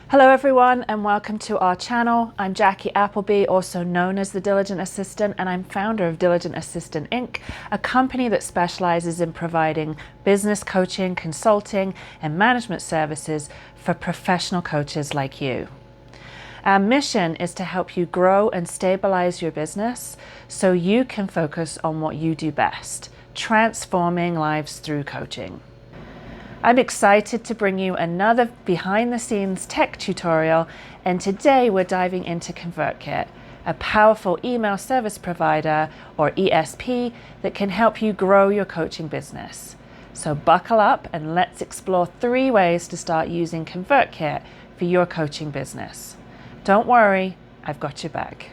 Hello everyone and welcome to our channel. I'm Jackie Appleby, also known as the Diligent Assistant, and I'm founder of Diligent Assistant Inc., a company that specializes in providing business coaching, consulting, and management services for professional coaches like you. Our mission is to help you grow and stabilize your business so you can focus on what you do best, transforming lives through coaching. I'm excited to bring you another behind-the-scenes tech tutorial, and today we're diving into Convertkit, a powerful email service provider, or ESP, that can help you grow your coaching business. So buckle up and let's explore 3 ways to start using Convertkit for your coaching business. Don't worry, I've got your back.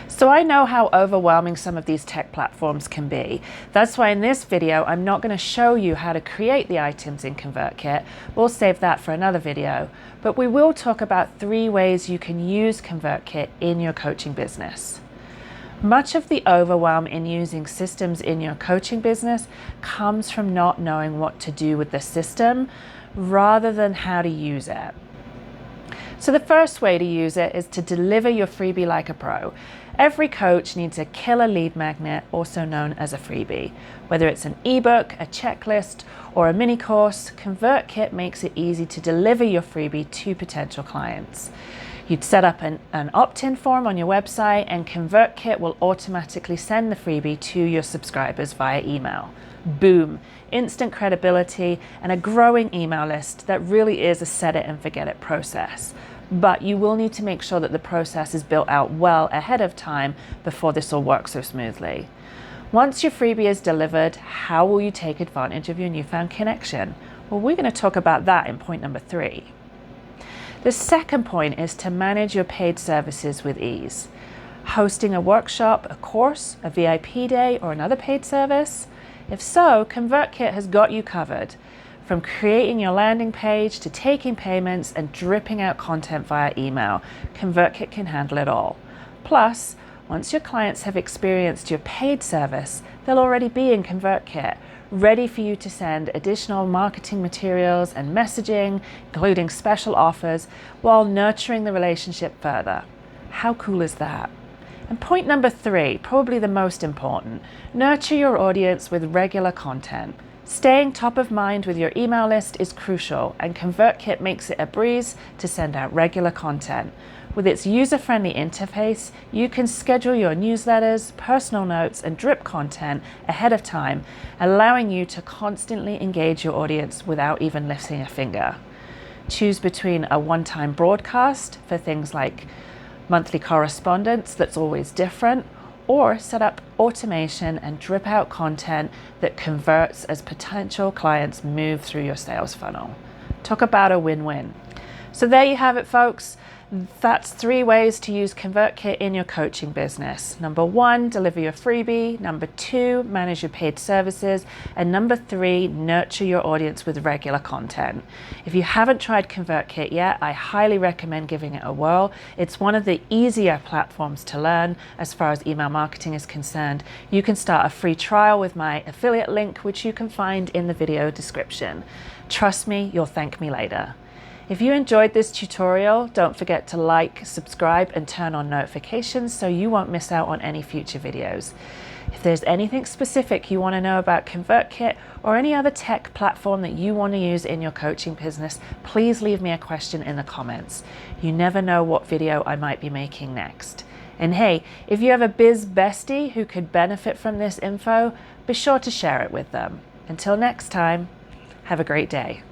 So I know how overwhelming some of these tech platforms can be. That's why in this video, I'm not going to show you how to create the items in Convertkit. We'll save that for another video. But we will talk about 3 ways you can use Convertkit in your coaching business. Much of the overwhelm in using systems in your coaching business comes from not knowing what to do with the system rather than how to use it. So the first way to use it is to deliver your freebie like a pro. Every coach needs a killer lead magnet, also known as a freebie. Whether it's an ebook, a checklist, or a mini course, Convertkit makes it easy to deliver your freebie to potential clients. You'd set up an opt-in form on your website, and Convertkit will automatically send the freebie to your subscribers via email. Boom! Instant credibility and a growing email list that really is a set it and forget it process. But you will need to make sure that the process is built out well ahead of time before this will work so smoothly. Once your freebie is delivered, how will you take advantage of your newfound connection? Well, we're going to talk about that in point number 3. The second point is to manage your paid services with ease. Hosting a workshop, a course, a VIP day, or another paid service? If so, Convertkit has got you covered. From creating your landing page to taking payments and dripping out content via email, Convertkit can handle it all. Plus, once your clients have experienced your paid service, they'll already be in Convertkit, ready for you to send additional marketing materials and messaging, including special offers, while nurturing the relationship further. How cool is that? And point number 3, probably the most important, nurture your audience with regular content. Staying top of mind with your email list is crucial, and Convertkit makes it a breeze to send out regular content. With its user-friendly interface, you can schedule your newsletters, personal notes, and drip content ahead of time, allowing you to constantly engage your audience without even lifting a finger. Choose between a one-time broadcast for things like monthly correspondence that's always different, or set up automation and drip out content that converts as potential clients move through your sales funnel. Talk about a win-win. So there you have it, folks. That's 3 ways to use Convertkit in your coaching business. Number 1, deliver your freebie. Number 2, manage your paid services. And number 3, nurture your audience with regular content. If you haven't tried Convertkit yet, I highly recommend giving it a whirl. It's one of the easier platforms to learn as far as email marketing is concerned. You can start a free trial with my affiliate link, which you can find in the video description. Trust me, you'll thank me later. If you enjoyed this tutorial, don't forget to like, subscribe, and turn on notifications so you won't miss out on any future videos. If there's anything specific you want to know about Convertkit or any other tech platform that you want to use in your coaching business, please leave me a question in the comments. You never know what video I might be making next. And hey, if you have a biz bestie who could benefit from this info, be sure to share it with them. Until next time, have a great day.